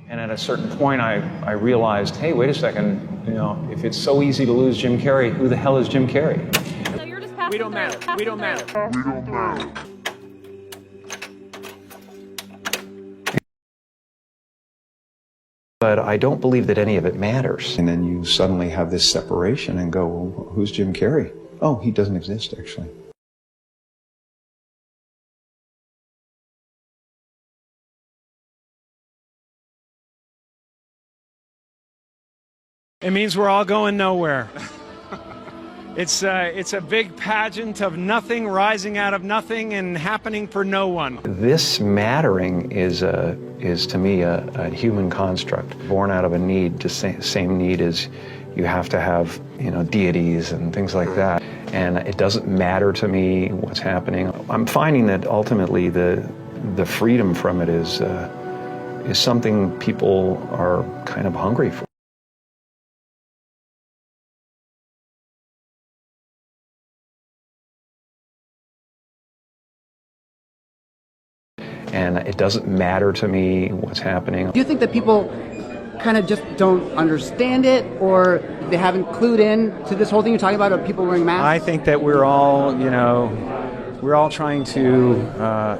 And at a certain point, I realized, hey, wait a second, if it's so easy to lose Jim Carrey, who the hell is Jim Carrey? So you're just passing We don't through. matter. We don't matter. But I don't believe that any of it matters. And then you suddenly have this separation and go, well, who's Jim Carrey? Oh, he doesn't exist, actually. It means we're all going nowhere. It's a big pageant of nothing rising out of nothing and happening for no one. This mattering is to me a human construct born out of a need, the same need as you have to have deities and things like that. And it doesn't matter to me what's happening. I'm finding that ultimately the freedom from it is something people are kind of hungry for. And it doesn't matter to me what's happening. Do you think that people kind of just don't understand it, or they haven't clued in to this whole thing you're talking about of people wearing masks? I think that we're all, we're all trying to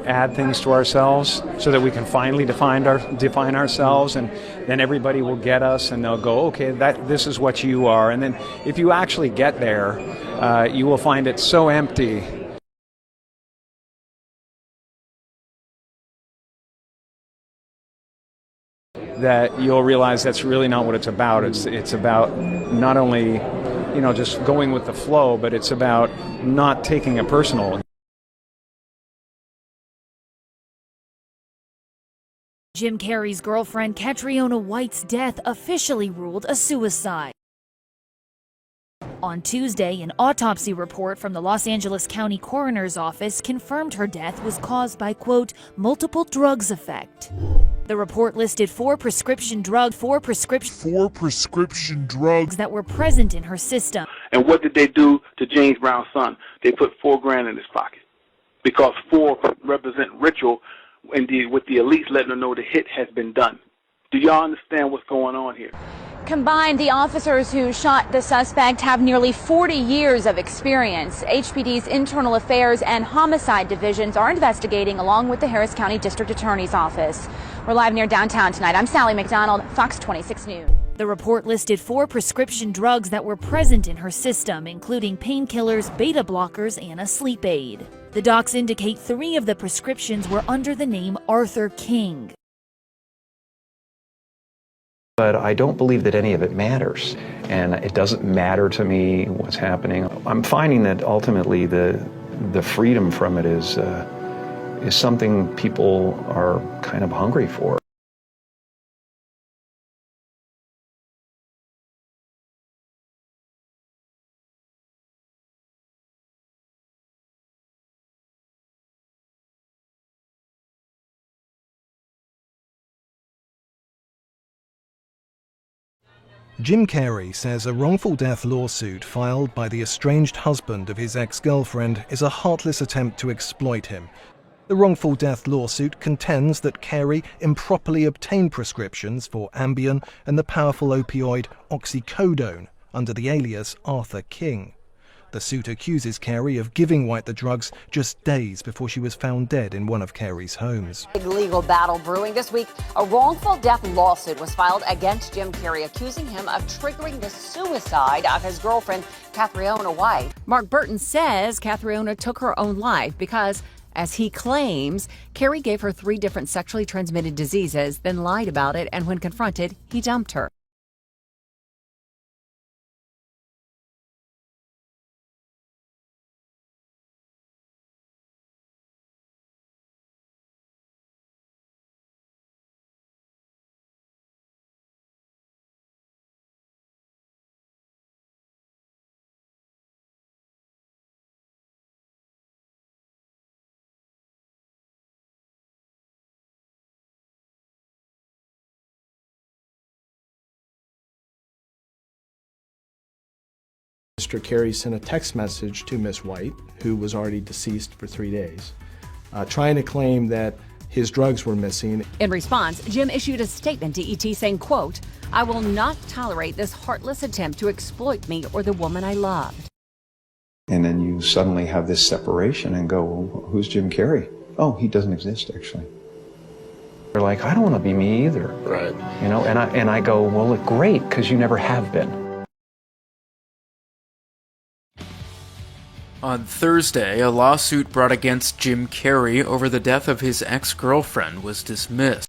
add things to ourselves so that we can finally define ourselves, and then everybody will get us and they'll go, okay, this is what you are. And then if you actually get there, you will find it so empty. That you'll realize that's really not what it's about. It's about not only, just going with the flow, but it's about not taking it personal. Jim Carrey's girlfriend Catriona White's death officially ruled a suicide. On Tuesday, an autopsy report from the Los Angeles County Coroner's Office confirmed her death was caused by, quote, multiple drugs effect. The report listed four prescription drugs that were present in her system. And what did they do to James Brown's son? They put $4,000 in his pocket, because 4 represent ritual, indeed, with the elites letting them know the hit has been done. Do y'all understand what's going on here? Combined, the officers who shot the suspect have nearly 40 years of experience. HPD's Internal Affairs and Homicide Divisions are investigating, along with the Harris County District Attorney's Office. We're live near downtown tonight. I'm Sally McDonald, Fox 26 News. The report listed 4 prescription drugs that were present in her system, including painkillers, beta blockers, and a sleep aid. The docs indicate 3 of the prescriptions were under the name Arthur King. But I don't believe that any of it matters. And it doesn't matter to me what's happening. I'm finding that ultimately the freedom from it is something people are kind of hungry for. Jim Carrey says a wrongful death lawsuit filed by the estranged husband of his ex-girlfriend is a heartless attempt to exploit him. The wrongful death lawsuit contends that Carrey improperly obtained prescriptions for Ambien and the powerful opioid oxycodone under the alias Arthur King. The suit accuses Carrey of giving White the drugs just days before she was found dead in one of Carrey's homes. Big legal battle brewing this week. A wrongful death lawsuit was filed against Jim Carrey, accusing him of triggering the suicide of his girlfriend, Catriona White. Mark Burton says Catriona took her own life because, as he claims, Carrey gave her 3 different sexually transmitted diseases, then lied about it, and when confronted, he dumped her. Mr. Carrey sent a text message to Miss White, who was already deceased for 3 days, trying to claim that his drugs were missing. In response, Jim issued a statement to ET saying, quote, "I will not tolerate this heartless attempt to exploit me or the woman I loved." And then you suddenly have this separation and go, well, who's Jim Carrey? Oh, he doesn't exist, actually. They're like, I don't want to be me either. Right. You know, and I go, well, great, because you never have been. On Thursday, a lawsuit brought against Jim Carrey over the death of his ex-girlfriend was dismissed.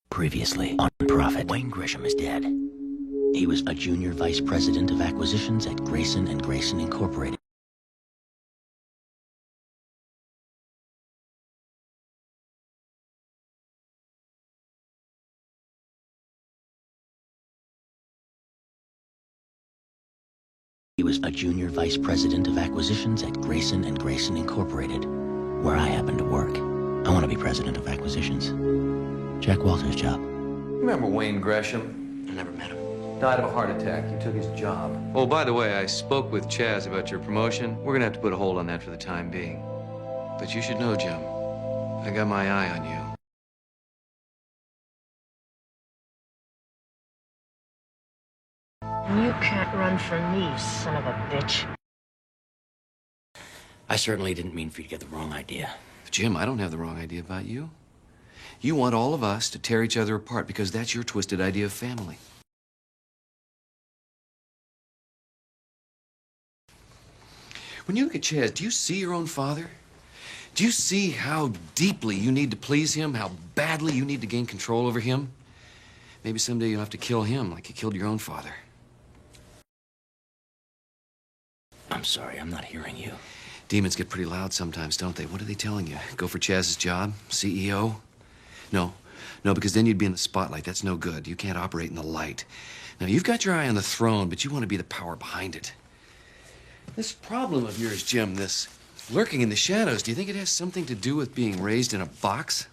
Previously on Profit, Wayne Gresham is dead. He was a junior vice president of acquisitions at Grayson & Grayson Incorporated. He was a junior vice president of acquisitions at Grayson & Grayson Incorporated, where I happen to work. I want to be president of acquisitions. Jack Walter's job. Remember Wayne Gresham? I never met him. Died of a heart attack. You took his job. Oh, by the way, I spoke with Chaz about your promotion. We're gonna have to put a hold on that for the time being. But you should know, Jim, I got my eye on you. You can't run from me, you son of a bitch. I certainly didn't mean for you to get the wrong idea. Jim, I don't have the wrong idea about you. You want all of us to tear each other apart because that's your twisted idea of family. When you look at Chaz, do you see your own father? Do you see how deeply you need to please him, how badly you need to gain control over him? Maybe someday you'll have to kill him like you killed your own father. I'm sorry, I'm not hearing you. Demons get pretty loud sometimes, don't they? What are they telling you? Go for Chaz's job? CEO? No, because then you'd be in the spotlight. That's no good. You can't operate in the light. Now, you've got your eye on the throne, but you want to be the power behind it. This problem of yours, Jim, this lurking in the shadows, do you think it has something to do with being raised in a box?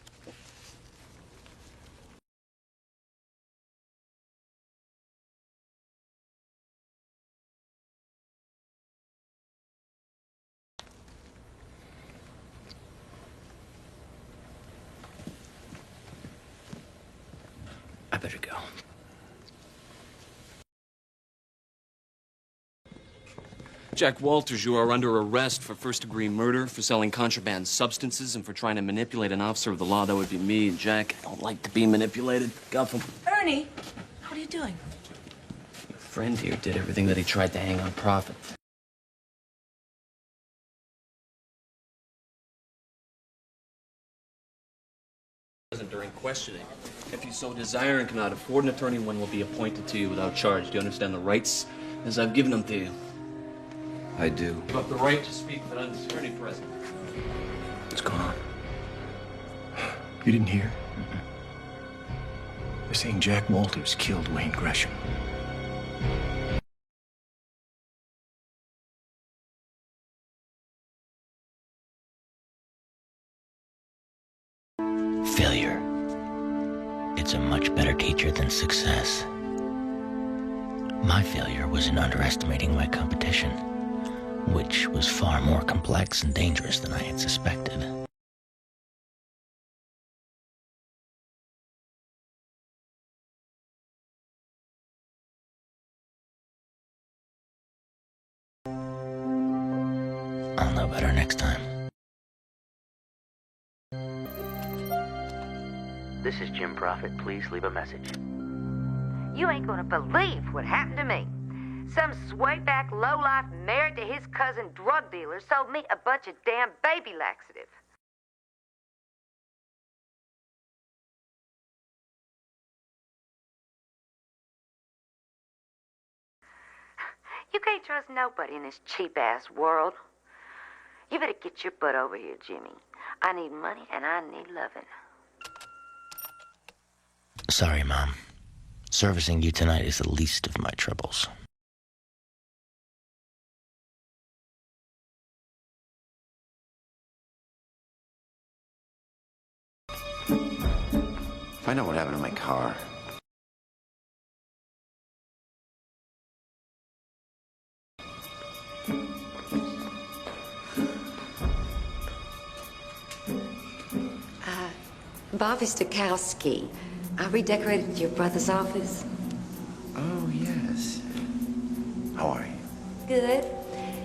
I better go. Jack Walters, you are under arrest for first-degree murder, for selling contraband substances, and for trying to manipulate an officer of the law. That would be me. Jack, I don't like to be manipulated. Guff him. Ernie, what are you doing? Your friend here did everything that he tried to hang on Profit. During questioning. If you so desire and cannot afford an attorney, one will be appointed to you without charge. Do you understand the rights as I've given them to you? I do. You have the right to speak without an attorney present. What's going on? You didn't hear? They're saying Jack Walters killed Wayne Gresham. Failure. It's a much better teacher than success. My failure was in underestimating my competition, which was far more complex and dangerous than I had suspected. I'll know better next time. This is Jim Prophet. Please leave a message. You ain't gonna believe what happened to me. Some swayback lowlife married to his cousin drug dealer sold me a bunch of damn baby laxative. You can't trust nobody in this cheap-ass world. You better get your butt over here, Jimmy. I need money and I need loving. Sorry, Mom. Servicing you tonight is the least of my troubles. Find out what happened to my car. Bobby Stokowski. I redecorated your brother's office. Oh, yes. How are you? Good.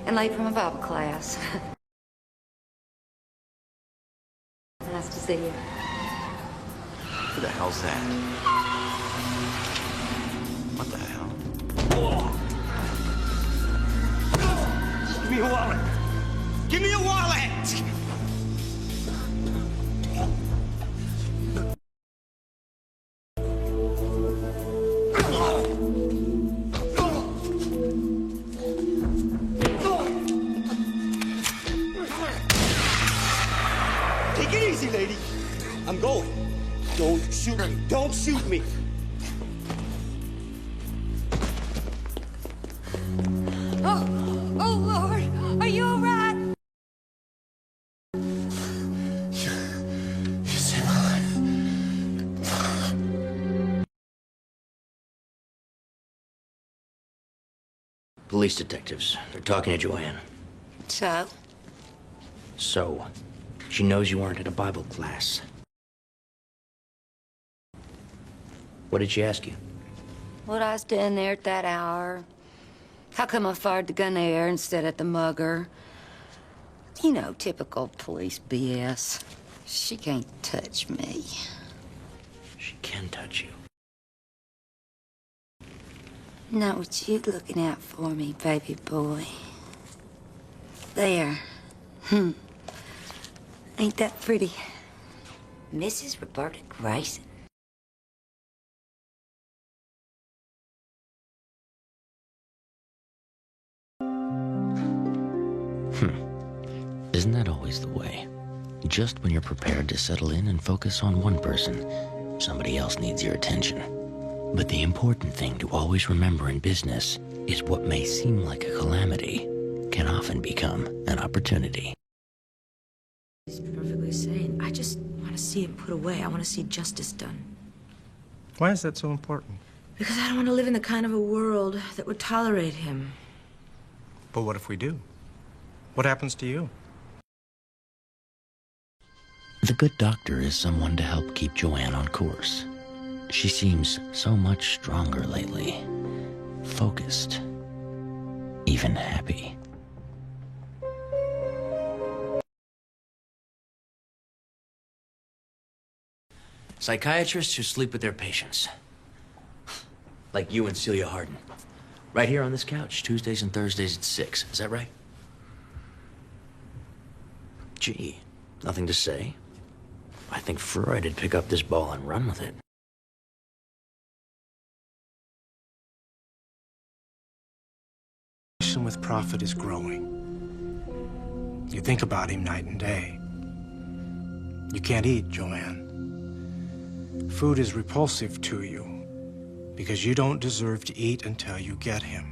And late from a Bible class. Nice to see you. Who the hell's that? What the hell? Give me your wallet. Give me your wallet! Take it easy, lady. I'm going. Don't shoot me. Don't shoot me. Oh, Lord. Are you all right? Police detectives. They're talking to Joanne. So? So, she knows you weren't at a Bible class. What did she ask you? What I was doing there at that hour. How come I fired the gun there instead at the mugger? You know, typical police BS. She can't touch me. She can touch you. Not what you looking out for me, baby boy. There. Ain't that pretty? Mrs. Roberta Grayson. Isn't that always the way? Just when you're prepared to settle in and focus on one person, somebody else needs your attention. But the important thing to always remember in business is what may seem like a calamity can often become an opportunity. He's perfectly sane. I just want to see it put away. I want to see justice done. Why is that so important? Because I don't want to live in the kind of a world that would tolerate him. But what if we do? What happens to you? The good doctor is someone to help keep Joanne on course. She seems so much stronger lately. Focused. Even happy. Psychiatrists who sleep with their patients. Like you and Celia Harden. Right here on this couch, Tuesdays and Thursdays at 6. Is that right? Gee, nothing to say. I think Freud would pick up this ball and run with it. With Prophet is growing. You think about him night and day. You can't eat, Joanne. Food is repulsive to you because you don't deserve to eat until you get him.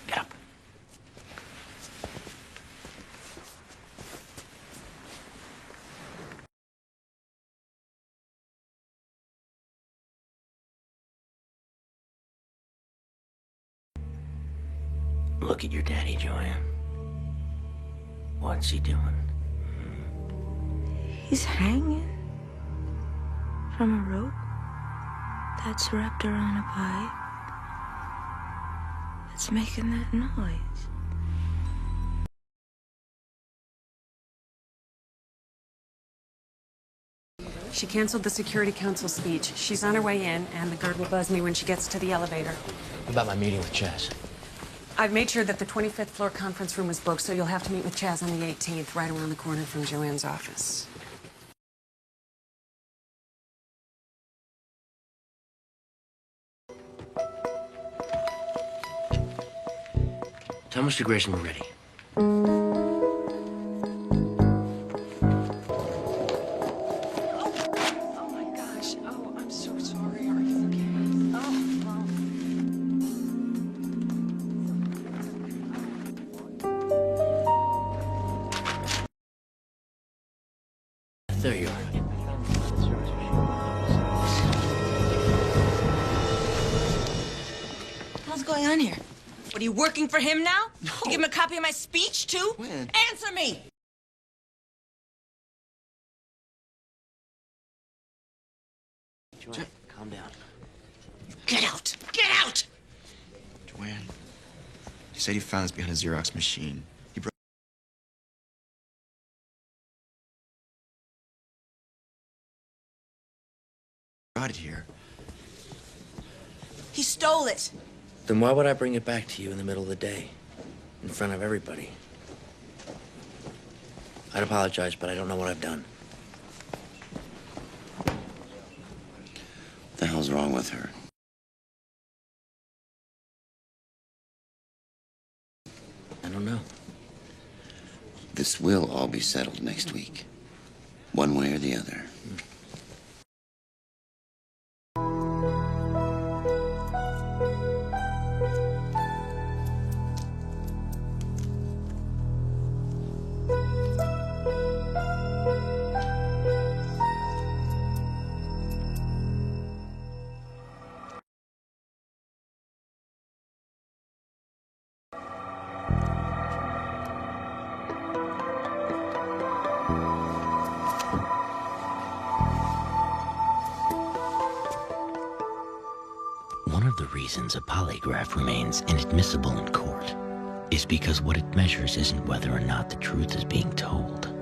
Get up. Look at your daddy, Joanne. What's he doing? He's hanging from a rope that's wrapped around a pipe. It's making that noise. She canceled the Security Council speech. She's on her way in, and the guard will buzz me when she gets to the elevator. What about my meeting with Chaz? I've made sure that the 25th floor conference room is booked, so you'll have to meet with Chaz on the 18th, right around the corner from Joanne's office. Tell Mr. Grayson we're ready. Oh my gosh. Oh, I'm so sorry. Are you okay? Oh, well. There you are. What's going on here? What, are you working for him now? No. You give him a copy of my speech, too? When? Answer me! Joanne, calm down. Get out! Get out! Joanne, he said he found us behind a Xerox machine. He brought it here. He stole it. Then why would I bring it back to you in the middle of the day? In front of everybody? I'd apologize, but I don't know what I've done. What the hell's wrong with her? I don't know. This will all be settled next week. One way or the other. One of the reasons a polygraph remains inadmissible in court is because what it measures isn't whether or not the truth is being told,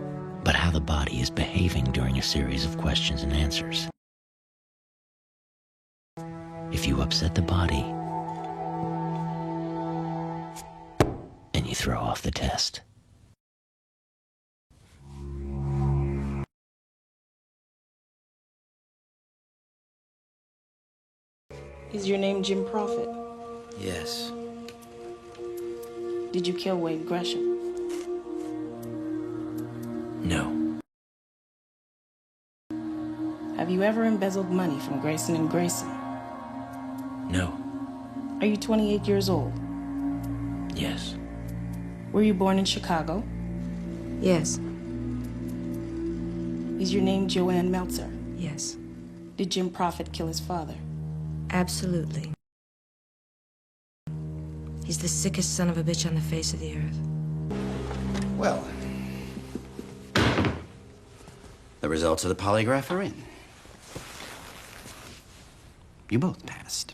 but how the body is behaving during a series of questions and answers. If you upset the body, and you throw off the test. Is your name Jim Prophet? Yes. Did you kill Wade Gresham? No. Have you ever embezzled money from Grayson and Grayson? No. Are you 28 years old? Yes. Were you born in Chicago? Yes. Is your name Joanne Meltzer? Yes. Did Jim Prophet kill his father? Absolutely. He's the sickest son of a bitch on the face of the earth. Well, the results of the polygraph are in. You both passed.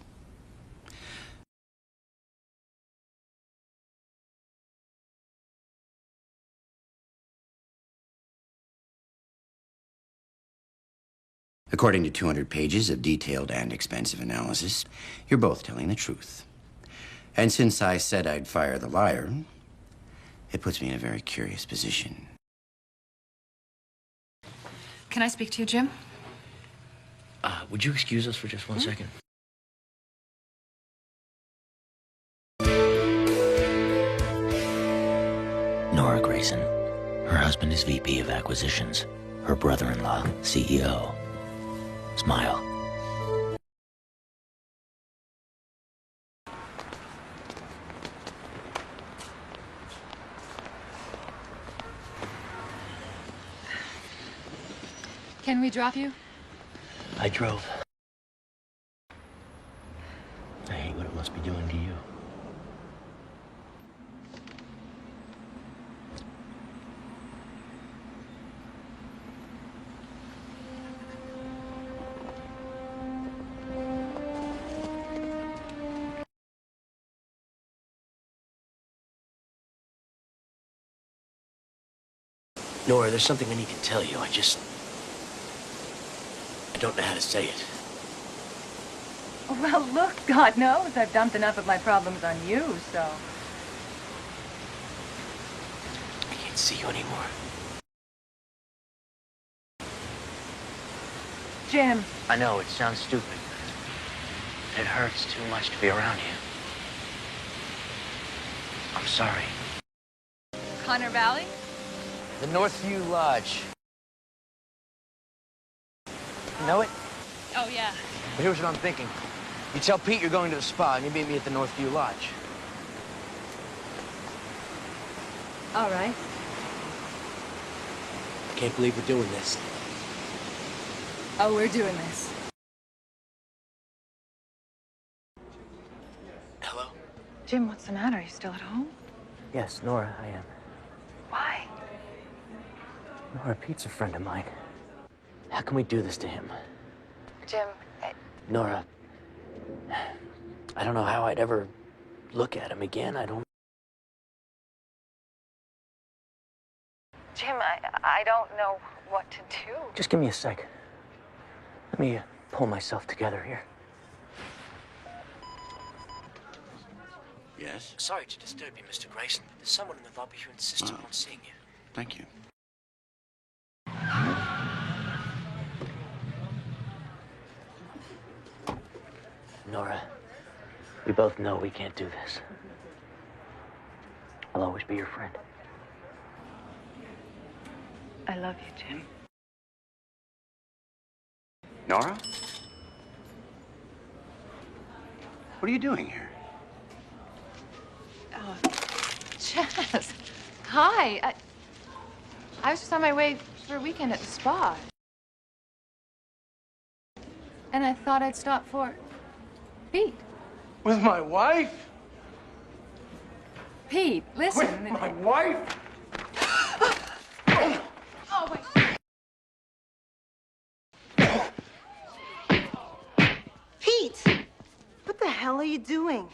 According to 200 pages of detailed and expensive analysis, you're both telling the truth. And since I said I'd fire the liar, it puts me in a very curious position. Can I speak to you, Jim? Would you excuse us for just one second? Nora Grayson. Her husband is VP of Acquisitions. Her brother-in-law, CEO. Smile. Can we drop you? I drove. I hate what it must be doing to you. Nora, there's something I need to tell you. I don't know how to say it. Well, look, God knows I've dumped enough of my problems on you, so... I can't see you anymore. Jim. I know, it sounds stupid. It hurts too much to be around you. I'm sorry. Connor Valley? The Northview Lodge. You know it? Oh, yeah. But here's what I'm thinking. You tell Pete you're going to the spa, and you meet me at the Northview Lodge. All right. I can't believe we're doing this. Oh, we're doing this. Hello? Jim, what's the matter? Are you still at home? Yes, Nora, I am. Why? Nora, Pete's a friend of mine. How can we do this to him? Jim, Nora, I don't know how I'd ever look at him again. Jim, I don't know what to do. Just give me a sec. Let me pull myself together here. Yes? Sorry to disturb you, Mr. Grayson, but there's someone in the lobby who insists on seeing you. Thank you. Nora, we both know we can't do this. I'll always be your friend. I love you, Jim. Nora? What are you doing here? Oh, Chaz. Hi. I was just on my way for a weekend at the spa. And I thought I'd stop for Pete. With my wife? Pete, listen. With my wife? Oh, wait. Pete! What the hell are you doing?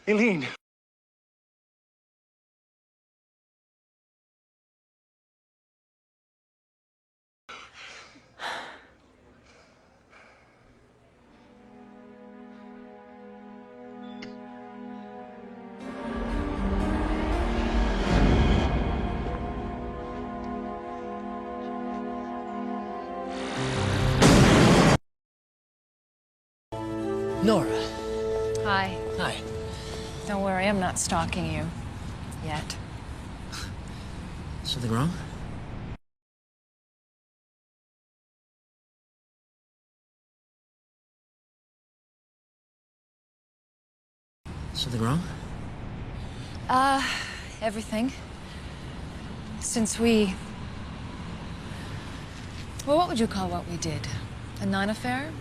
Eileen. Nora. Hi. Hi. Don't worry, I'm not stalking you. Yet. Something wrong? Something wrong? Everything. Since we... Well, what would you call what we did? A non-affair?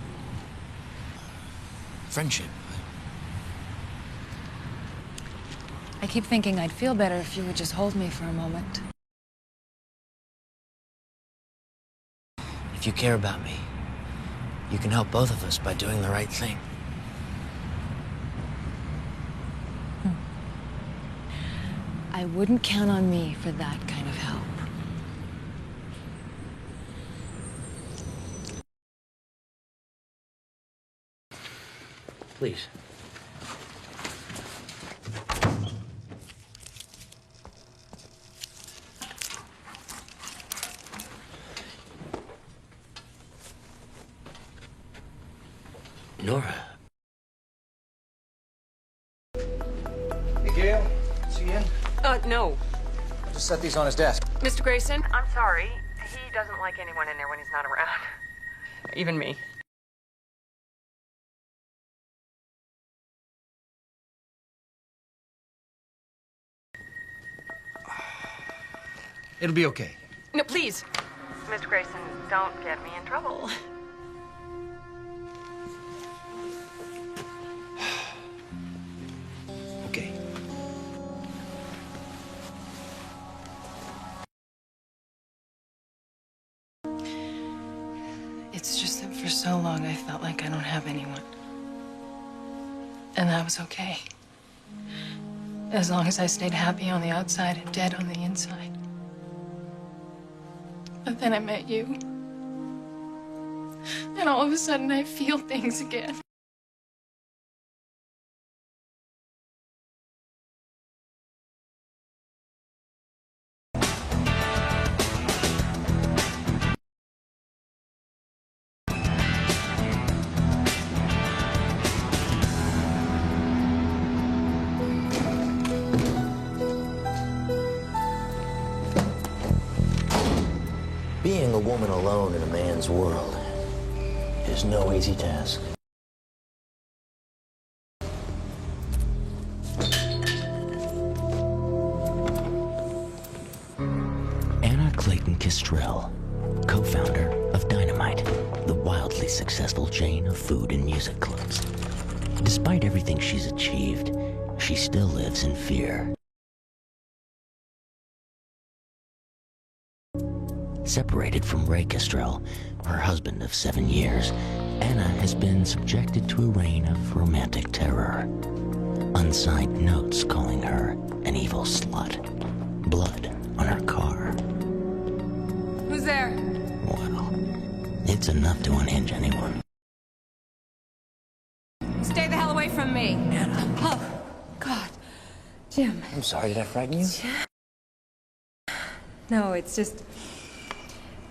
Friendship. I keep thinking I'd feel better if you would just hold me for a moment. If you care about me, you can help both of us by doing the right thing. I wouldn't count on me for that kind of help. Please. Nora. Hey, Gail. Is he in? No. I just set these on his desk. Mr. Grayson, I'm sorry. He doesn't like anyone in there when he's not around. Even me. It'll be okay. No, please. Mr. Grayson, don't get me in trouble. Okay. It's just that for so long I felt like I don't have anyone. And that was okay. As long as I stayed happy on the outside and dead on the inside. But then I met you. And all of a sudden I feel things again. Being a woman alone in a man's world is no easy task. Anna Clayton Kistrell, co-founder of Dynamite, the wildly successful chain of food and music clubs. Despite everything she's achieved, she still lives in fear. Separated from Ray Kistrell, her husband of 7 years, Anna has been subjected to a reign of romantic terror. Unsigned notes calling her an evil slut. Blood on her car. Who's there? Well, it's enough to unhinge anyone. Stay the hell away from me. Anna. Oh, God. Jim. I'm sorry, did I frighten you? No, it's just...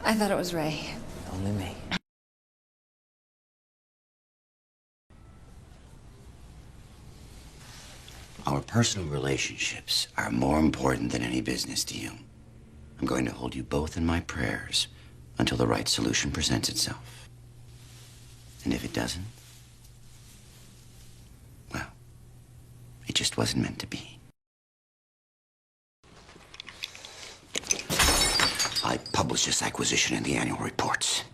I thought it was Ray. Only me. Our personal relationships are more important than any business to you. I'm going to hold you both in my prayers until the right solution presents itself. And if it doesn't, well, it just wasn't meant to be. I publish this acquisition in the annual reports.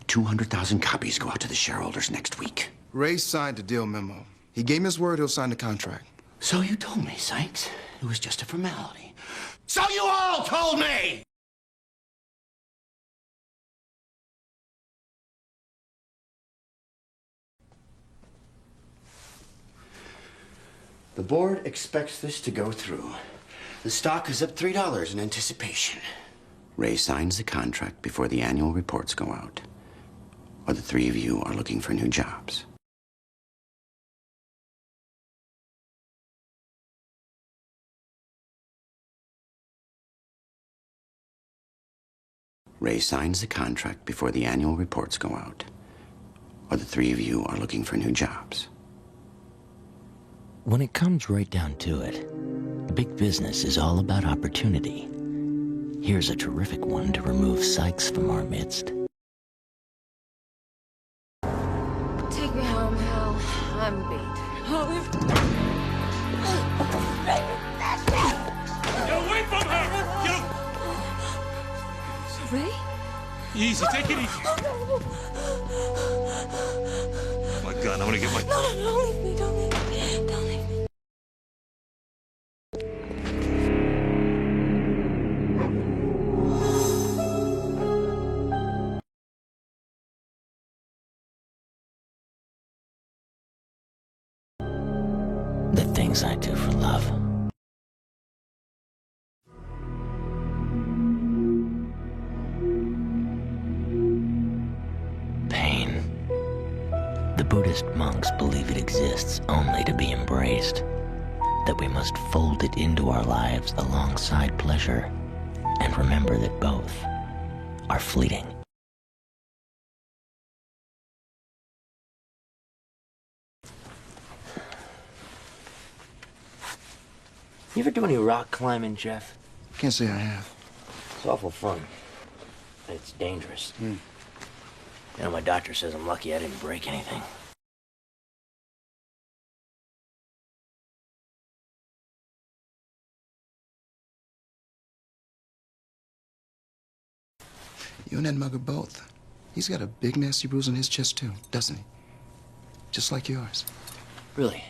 200,000 copies go out to the shareholders next week. Ray signed the deal memo. He gave me his word he'll sign the contract. So you told me, Sykes. It was just a formality. So you all told me! The board expects this to go through. The stock is up $3 in anticipation. Ray signs the contract before the annual reports go out, or the three of you are looking for new jobs. Ray signs the contract before the annual reports go out, or the three of you are looking for new jobs. When it comes right down to it, big business is all about opportunity. Here's a terrific one to remove Sykes from our midst. Take me home, Hal. I'm beat. Get away from her! Ray? Easy, take it easy. Oh my God, I'm gonna get my... No, don't leave me, don't leave me, don't leave me. The things I do for love. Pain. The Buddhist monks believe it exists only to be embraced, that we must fold it into our lives alongside pleasure, and remember that both are fleeting. You ever do any rock climbing, Jeff? Can't say I have. It's awful fun. But it's dangerous. You know, my doctor says I'm lucky I didn't break anything. You and that mugger both. He's got a big nasty bruise on his chest too, doesn't he? Just like yours. Really?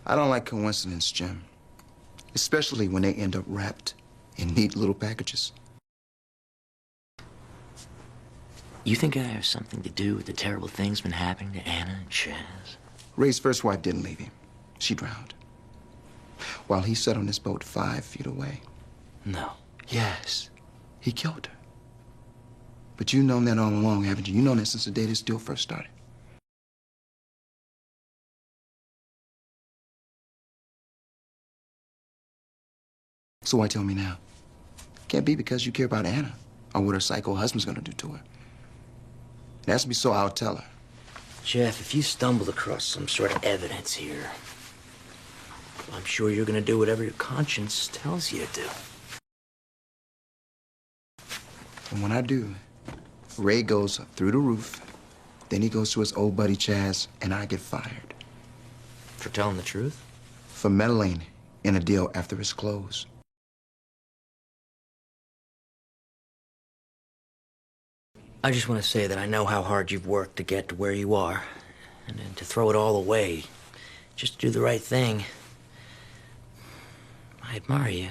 I don't like coincidence, Jim. Especially when they end up wrapped in neat little packages. You think I have something to do with the terrible things been happening to Anna and Chaz? Ray's first wife didn't leave him. She drowned. While he sat on this boat 5 feet away. No. Yes. He killed her. But you've known that all along, haven't you? You've known that since the day this deal first started. So why tell me now? Can't be because you care about Anna or what her psycho husband's gonna do to her. It has to be so I'll tell her. Jeff, if you stumbled across some sort of evidence here, I'm sure you're gonna do whatever your conscience tells you to do. And when I do, Ray goes through the roof, then he goes to his old buddy Chaz, and I get fired. For telling the truth? For meddling in a deal after it's closed. I just want to say that I know how hard you've worked to get to where you are. And then to throw it all away, just to do the right thing. I admire you.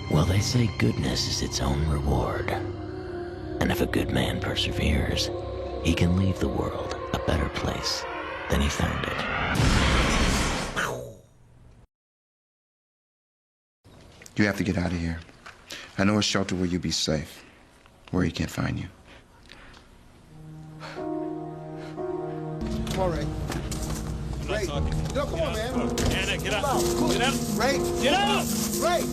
Well, they say goodness is its own reward. And if a good man perseveres, he can leave the world a better place than he found it. You have to get out of here. I know a shelter where you'll be safe, where he can't find you. Come on, Ray. Ray. No, come on, man. Anna, get up. Get up. Ray. Get up. Ray.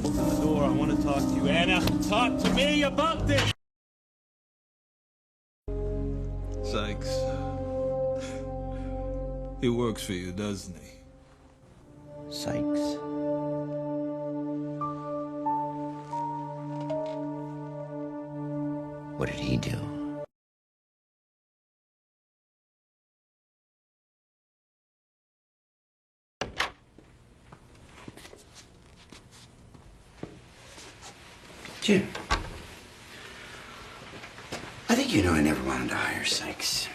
Open the door. I want to talk to you. Anna, talk to me about this. Sykes. He works for you, doesn't he? Sykes? What did he do? Jim, I think you know I never wanted to hire Sykes.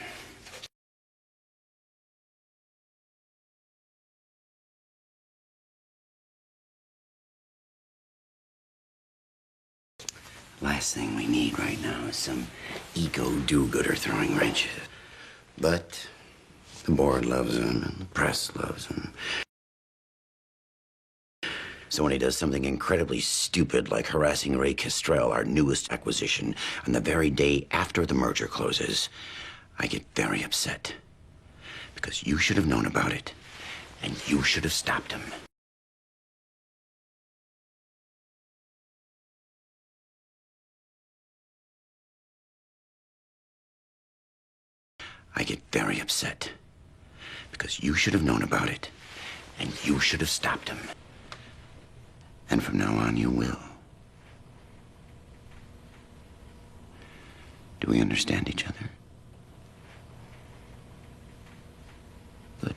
Last thing we need right now is some ego do-gooder throwing wrenches. But the board loves him and the press loves him. So when he does something incredibly stupid like harassing Ray Kestrel, our newest acquisition, on the very day after the merger closes, I get very upset. Because you should have known about it, and you should have stopped him. I get very upset. Because you should have known about it, and you should have stopped him. And from now on, you will. Do we understand each other? Good.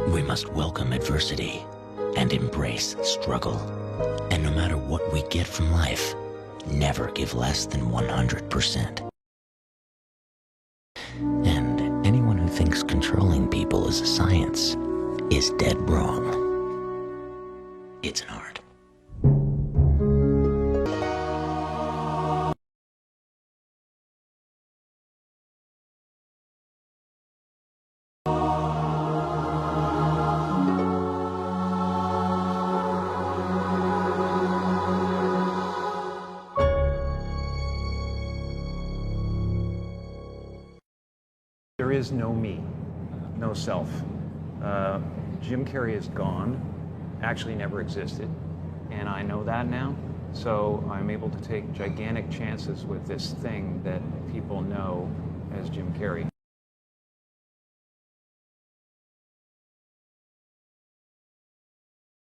We must welcome adversity and embrace struggle. And no matter what we get from life, never give less than 100%. And anyone who thinks controlling people is a science is dead wrong. It's an art. There is no me, no self. Jim Carrey is gone, actually never existed, and I know that now, So I'm able to take gigantic chances with this thing that people know as Jim Carrey.